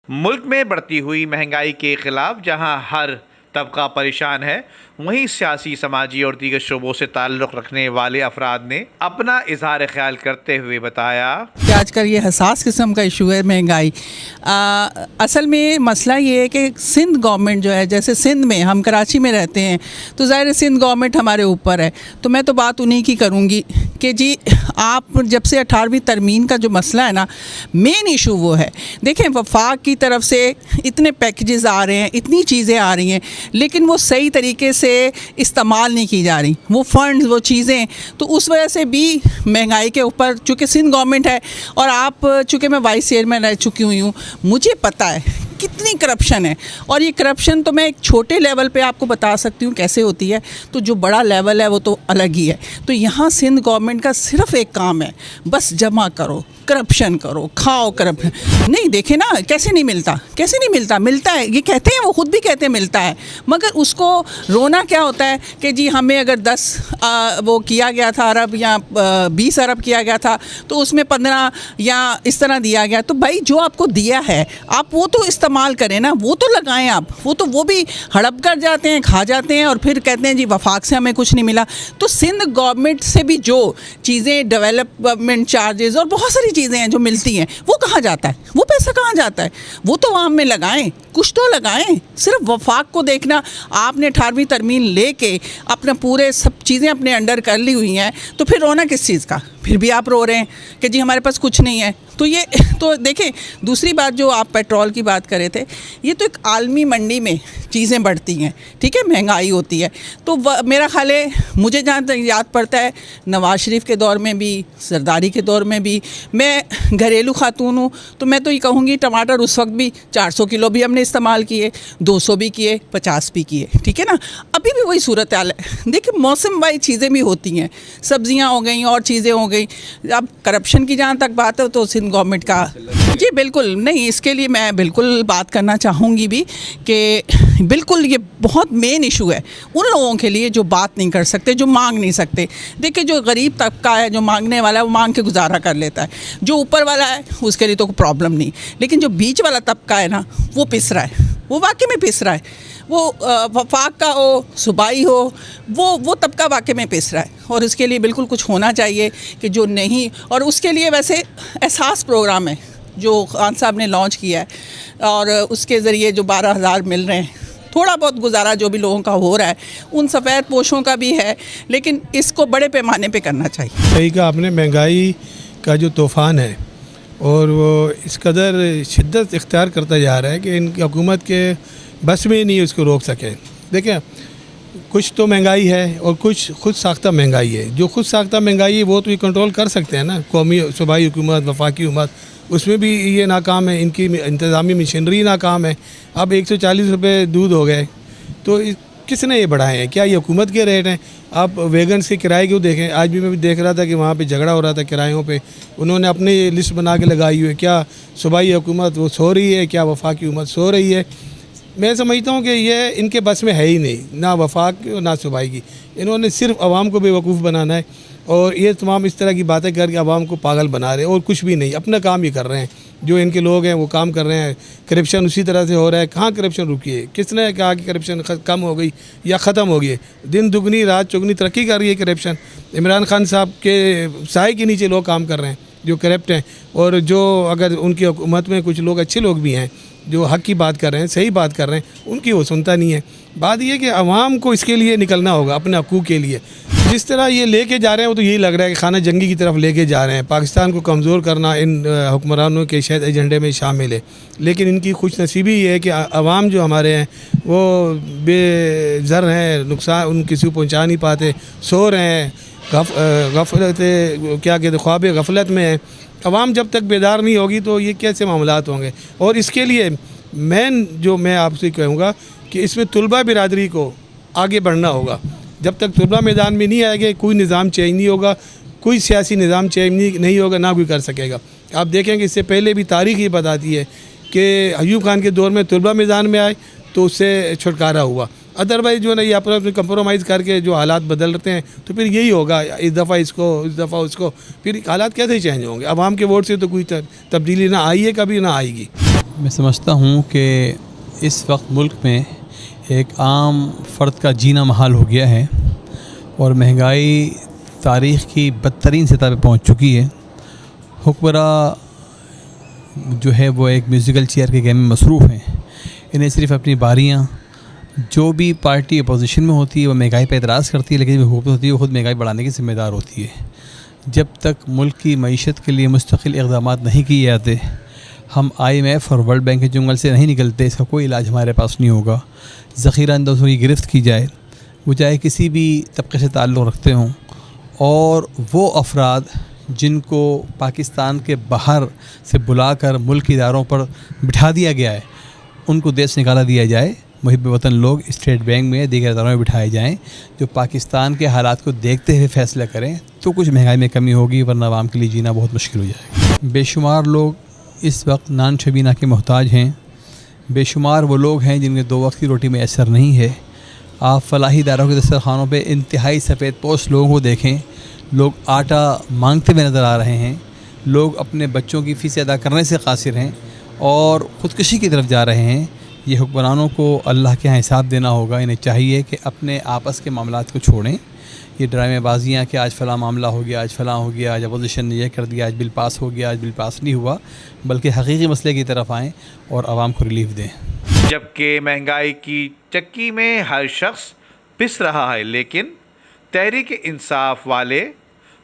मुल्क में बढ़ती हुई महंगाई के खिलाफ जहां हर तबका परेशान है, वहीं सियासी, समाजी और दीगर शोबों से ताल्लुक़ रखने वाले अफराद ने अपना इजहार ख्याल करते हुए बताया कि आजकल ये हसास किस्म का इशू है महंगाई। असल में मसला ये है कि सिंध गवर्नमेंट जो है, जैसे सिंध में हम कराची में रहते हैं तो ज़ाहिर है सिंध गवर्नमेंट हमारे ऊपर है, तो मैं तो बात उन्हीं की करूँगी कि जी आप जब से 18वीं तरमीम का जो मसला है ना, मेन इशू वो है। देखें, वफाक की तरफ से इतने पैकेजेस आ रहे हैं, इतनी चीज़ें आ रही हैं, लेकिन वो सही तरीके से इस्तेमाल नहीं की जा रही वो फंड्स, वो चीज़ें। तो उस वजह से भी महंगाई के ऊपर, चूँकि सिंध गवर्नमेंट है और आप, चूँकि मैं वाइस चेयरमैन रह चुकी हुई हूँ, मुझे पता है कितनी करप्शन है। और ये करप्शन तो मैं एक छोटे लेवल पे आपको बता सकती हूँ कैसे होती है, तो जो बड़ा लेवल है वो तो अलग ही है। तो यहाँ सिंध गवर्नमेंट का सिर्फ एक काम है, बस जमा करो, करप्शन करो, खाओ करप्शन। नहीं, देखे ना कैसे नहीं मिलता, कैसे नहीं मिलता, मिलता है। ये कहते हैं, वो खुद भी कहते हैं मिलता है, मगर उसको रोना क्या होता है कि जी हमें अगर 10 वो किया गया था अरब या 20 अरब किया गया था तो उसमें 15 या इस तरह दिया गया। तो भाई जो आपको दिया है आप वो तो इस्तेमाल करें ना, वो तो लगाएं आप। वो भी हड़प कर जाते हैं, खा जाते हैं और फिर कहते हैं जी वफाक से हमें कुछ नहीं मिला। तो सिंध गवर्नमेंट से भी जो चीज़ें, डेवलपमेंट चार्जेस और बहुत सारी चीज़ें हैं जो मिलती हैं, वो कहाँ जाता है? वो पैसा कहाँ जाता है? वो तो आम में लगाएं, कुछ तो लगाएं। सिर्फ वफाक को देखना, आपने 18वीं तरमीम लेके अपना पूरे सब चीज़ें अपने अंडर कर ली हुई हैं, तो फिर रोना किस चीज़ का? फिर भी आप रो रहे हैं कि जी हमारे पास कुछ नहीं है। तो ये तो देखें, दूसरी बात जो आप पेट्रोल की बात कर रहे थे, ये तो एक आलमी मंडी में चीज़ें बढ़ती हैं, ठीक है, महंगाई होती है। तो मेरा ख्याल है, मुझे जहाँ तक याद पड़ता है, नवाज शरीफ के दौर में भी, सरदारी के दौर में भी, मैं घरेलू खातून हूँ तो मैं तो ये कहूँगी टमाटर उस वक्त भी 400 किलो भी हमने इस्तेमाल किए, 200 भी किए, 50 भी किए, ठीक है ना। अभी भी वही सूरत हाल है। देखिए, मौसम वाइज चीज़ें भी होती हैं, सब्जियाँ हो गई और चीज़ें हो गई। अब करप्शन की जहाँ तक बात है तो सिंध गवर्नमेंट का, जी बिल्कुल नहीं, इसके लिए मैं बिल्कुल बात करना चाहूँगी भी कि बिल्कुल ये बहुत मेन इशू है उन लोगों के लिए जो बात नहीं कर सकते, जो मांग नहीं सकते। देखिए, जो गरीब तबका है, जो मांगने वाला है, वो मांग के गुजारा कर लेता है। जो ऊपर वाला है उसके लिए तो कोई प्रॉब्लम नहीं, लेकिन जो बीच वाला तबका है ना, वो पिस रहा है, वो वाकई में पिस रहा है। वो वफाक का हो, सूबाई हो, वो तबका वाकई में पिस रहा है। और उसके लिए बिल्कुल कुछ होना चाहिए कि जो नहीं, और उसके लिए वैसे एहसास प्रोग्राम है जो खान साहब ने लॉन्च किया है, और उसके ज़रिए जो 12,000 मिल रहे हैं, थोड़ा बहुत गुजारा जो भी लोगों का हो रहा है, उन सफ़ेद पोशों का भी है, लेकिन इसको बड़े पैमाने पे करना चाहिए। सही कहा आपने, महंगाई का जो तूफ़ान है और वो इस कदर शिद्दत इख्तियार करता जा रहा है कि इनकी हुकूमत के बस में ही नहीं उसको रोक सके। देखें, कुछ तो महंगाई है और कुछ खुद साख्ता महंगाई है। जो खुद साख्ता महंगाई है वो तो ये कंट्रोल कर सकते हैं ना, कौमी सूबाई हुकूमत, वफाकी हुकूमत, उसमें भी ये नाकाम है, इनकी इंतज़ामी मशीनरी नाकाम है। अब 140 रुपये दूध हो गए, तो किसने ये बढ़ाए हैं? क्या ये हुकूमत के रेट हैं? आप वैगन्स के किराए क्यों देखें? आज भी मैं भी देख रहा था कि वहाँ पे झगड़ा हो रहा था किरायों पे, उन्होंने अपनी लिस्ट बना के लगाई हुई है। क्या सूबाई हुकूमत वो सो रही है, क्या वफाकी हुकूमत सो रही है? मैं समझता हूँ कि ये इनके बस में है ही नहीं, ना वफाक ना सूबाई की। इन्होंने सिर्फ आवाम को बेवकूफ़ बनाना है और ये तमाम इस तरह की बातें करके आवाम को पागल बना रहे हैं और कुछ भी नहीं, अपना काम ही कर रहे हैं। जो इनके लोग हैं वो काम कर रहे हैं। करप्शन उसी तरह से हो रहा है। कहाँ करप्शन रुकी है? किसने कहा कि करप्शन कम हो गई या ख़त्म हो गई? दिन दुगनी रात चौगनी तरक्की कर रही है करप्शन। इमरान खान साहब के साए के नीचे लोग काम कर रहे हैं जो करप्ट हैं, और जो अगर उनकी हुकूमत में कुछ लोग अच्छे लोग भी हैं जो हक़ की बात कर रहे हैं, सही बात कर रहे हैं, उनकी वो सुनता नहीं है। बात यह कि अवाम को इसके लिए निकलना होगा, अपने हकूक़ के लिए। जिस तरह ये लेके जा रहे हैं वो तो यही लग रहा है कि खाना जंगी की तरफ लेके जा रहे हैं। पाकिस्तान को कमज़ोर करना इन हुक्मरानों के शायद एजेंडे में शामिल है, लेकिन इनकी खुश नसीबी ये है कि अवाम जो हमारे हैं वो बेज़र हैं, नुकसान उन किसी को पहुँचा नहीं पाते, सो रहे हैं, गफलत क्या कहते ख्वाब गफलत में है। अवाम जब तक बेदार नहीं होगी तो ये कैसे मामलात होंगे? और इसके लिए मैं आपसे कहूँगा कि इसमें तुलबा बिरादरी को आगे बढ़ना होगा। जब तक तुलबा मैदान में नहीं आएंगे कोई निज़ाम चेंज नहीं होगा, कोई सियासी निज़ाम चेंज नहीं होगा, ना कोई कर सकेगा। आप देखेंगे इससे पहले भी तारीख़ ये बताती है कि अयूब खान के दौर में तुलबा मैदान में आए तो उससे छुटकारा हुआ। अदरवाइज़ जो है ना, ये अपना कंप्रोमाइज़ करके जो हालात बदलते हैं तो फिर यही होगा, इस दफ़ा इसको, इस दफ़ा उसको, फिर हालात कैसे चेंज होंगे? आवाम के वोट से तो कोई तब्दीली ना आई है, कभी ना आएगी। मैं समझता हूँ कि इस वक्त मुल्क में एक आम फ़र्द का जीना महाल हो गया है और महंगाई तारीख़ की बदतरीन सतह पे पहुँच चुकी है। हुक्मरा जो है वो एक म्यूज़िकल चेयर के गेम में मसरूफ़ हैं। इन्हें सिर्फ़ अपनी बारियाँ, जो भी पार्टी अपोजिशन में होती है वो महंगाई पर एतराज़ करती है, लेकिन जो हुकूमत होती है वो ख़ुद महंगाई बढ़ाने की ज़िम्मेदार होती है। जब तक मुल्क की मईशत के लिए मुस्तकिल इक़दाम नहीं किए जाते, हम IMF और वर्ल्ड बैंक के जुंगल से नहीं निकलते, इसका कोई इलाज हमारे पास नहीं होगा। ज़ख़ीरा अंदाज़ों की गिरफ़्त की जाए, वो चाहे किसी भी तबके से ताल्लुक़ रखते हों, और वो अफराद जिनको पाकिस्तान के बाहर से बुलाकर मुल्क के इदारों पर बिठा दिया गया है, उनको देश से निकाला दिया जाए। मुहिब वतन लोग स्टेट बैंक में, दीगर इदारों में बिठाए जाएं, जो पाकिस्तान के हालात को देखते हुए फ़ैसला करें, तो कुछ महंगाई में कमी होगी, वरना आवाम के लिए जीना बहुत मुश्किल हो जाएगा। बेशुमार लोग इस वक्त नान शबीना के मोहताज हैं। बेशुमार वो लोग हैं जिनके 2 वक्त की रोटी में असर नहीं है। आप फलाही इदारों के दस्तरखानों पे इंतहाई सफ़ेद पोश लोगों को देखें, लोग आटा मांगते हुए नज़र आ रहे हैं। लोग अपने बच्चों की फ़ीस अदा करने से कासिर हैं और ख़ुदकुशी की तरफ जा रहे हैं। ये हुक्मरानों को अल्लाह के यहाँ हिसाब देना होगा। इन्हें चाहिए कि अपने आपस के मामलात को छोड़ें। ये ड्रामेबाजियाँ कि आज फ़लाँ मामला हो गया, आज फ़लाँ हो गया, आज अपोजिशन ने यह कर दिया, आज बिल पास हो गया, आज बिल पास नहीं हुआ, बल्कि हकीकी मसले की तरफ आएँ और आवाम को रिलीफ दें। जबकि महंगाई की चक्की में हर शख्स पिस रहा है, लेकिन तहरीक इंसाफ वाले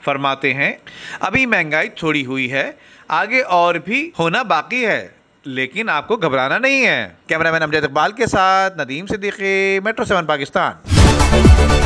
फरमाते हैं अभी महंगाई थोड़ी हुई है, आगे और भी होना बाकी है, लेकिन आपको घबराना नहीं है। कैमरामैन अमजद इकबाल के साथ नदीम सिद्दीकी, मेट्रो 7 पाकिस्तान।